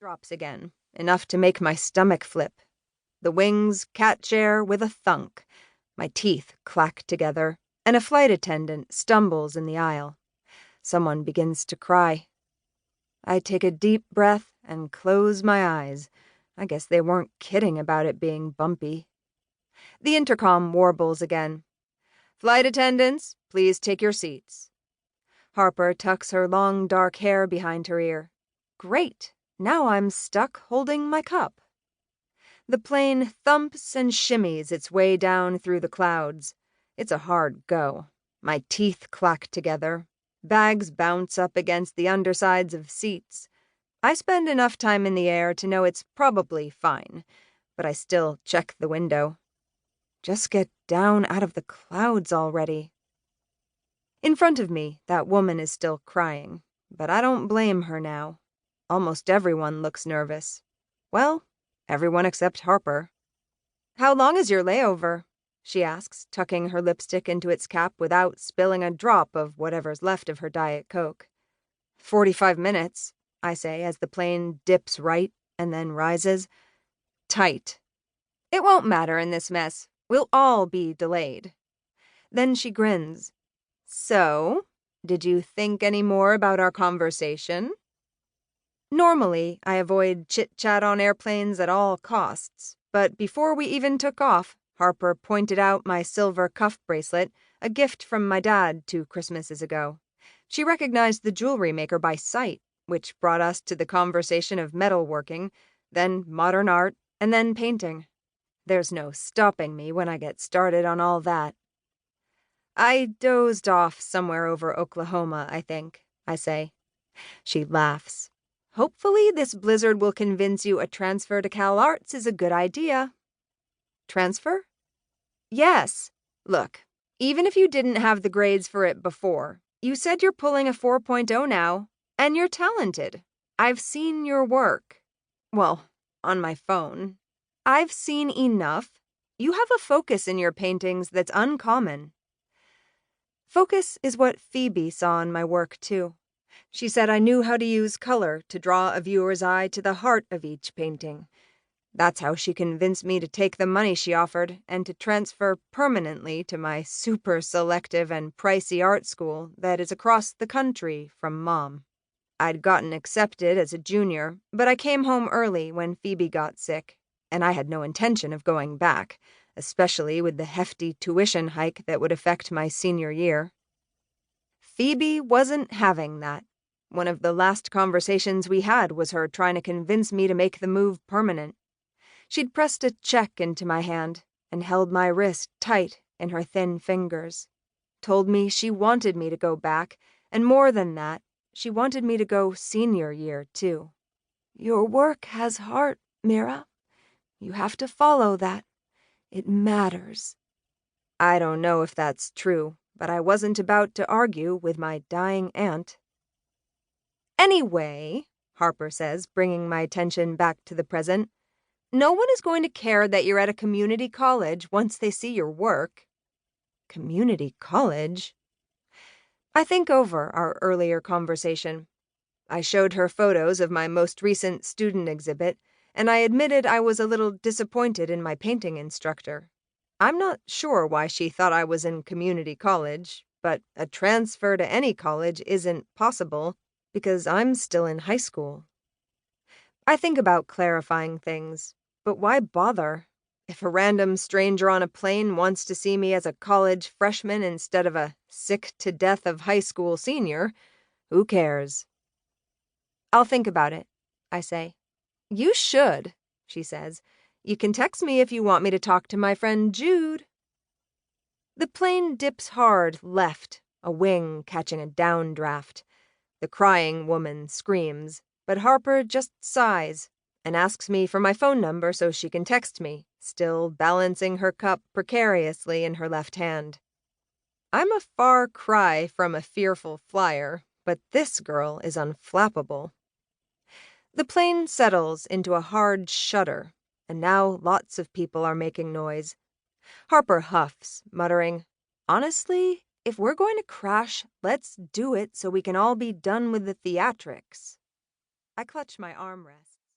drops again, enough to make my stomach flip. The wings catch air with a thunk. My teeth clack together, and a flight attendant stumbles in the aisle. Someone begins to cry. I take a deep breath and close my eyes. I guess they weren't kidding about it being bumpy. The intercom warbles again. "Flight attendants, please take your seats." Harper tucks her long dark hair behind her ear. Great, now I'm stuck holding my cup. The plane thumps and shimmies its way down through the clouds. It's a hard go. My teeth clack together. Bags bounce up against the undersides of seats. I spend enough time in the air to know it's probably fine, but I still check the window. Just get down out of the clouds already. In front of me, that woman is still crying, but I don't blame her now. Almost everyone looks nervous. Well, everyone except Harper. "How long is your layover?" she asks, tucking her lipstick into its cap without spilling a drop of whatever's left of her Diet Coke. 45 minutes, I say as the plane dips right and then rises. Tight. It won't matter in this mess. We'll all be delayed. Then she grins. So, did you think any more about our conversation? Normally, I avoid chit-chat on airplanes at all costs, but before we even took off, Harper pointed out my silver cuff bracelet, a gift from my dad 2 Christmases ago. She recognized the jewelry maker by sight, which brought us to the conversation of metalworking, then modern art, and then painting. There's no stopping me when I get started on all that. I dozed off somewhere over Oklahoma, I think, I say. She laughs. Hopefully this blizzard will convince you a transfer to Cal Arts is a good idea. Transfer? Yes. Look, even if you didn't have the grades for it before, you said you're pulling a 4.0 now, and you're talented. I've seen your work. Well, on my phone. I've seen enough. You have a focus in your paintings that's uncommon. Focus is what Phoebe saw in my work, too. She said I knew how to use color to draw a viewer's eye to the heart of each painting. That's how she convinced me to take the money she offered and to transfer permanently to my super selective and pricey art school that is across the country from Mom. I'd gotten accepted as a junior, but I came home early when Phoebe got sick, and I had no intention of going back, especially with the hefty tuition hike that would affect my senior year. Phoebe wasn't having that. One of the last conversations we had was her trying to convince me to make the move permanent. She'd pressed a check into my hand and held my wrist tight in her thin fingers. Told me she wanted me to go back, and more than that, she wanted me to go senior year, too. Your work has heart, Mira. You have to follow that. It matters. I don't know if that's true, but I wasn't about to argue with my dying aunt. Anyway, Harper says, bringing my attention back to the present, no one is going to care that you're at a community college once they see your work. Community college? I think over our earlier conversation. I showed her photos of my most recent student exhibit, and I admitted I was a little disappointed in my painting instructor. I'm not sure why she thought I was in community college, but a transfer to any college isn't possible because I'm still in high school. I think about clarifying things, but why bother? If a random stranger on a plane wants to see me as a college freshman instead of a sick-to-death of high school senior, who cares? I'll think about it, I say. You should, she says. You can text me if you want me to talk to my friend Jude. The plane dips hard left, a wing catching a downdraft. The crying woman screams, but Harper just sighs and asks me for my phone number so she can text me, still balancing her cup precariously in her left hand. I'm a far cry from a fearful flyer, but this girl is unflappable. The plane settles into a hard shudder, and now lots of people are making noise. Harper huffs, muttering, Honestly, if we're going to crash, let's do it so we can all be done with the theatrics. I clutch my armrest.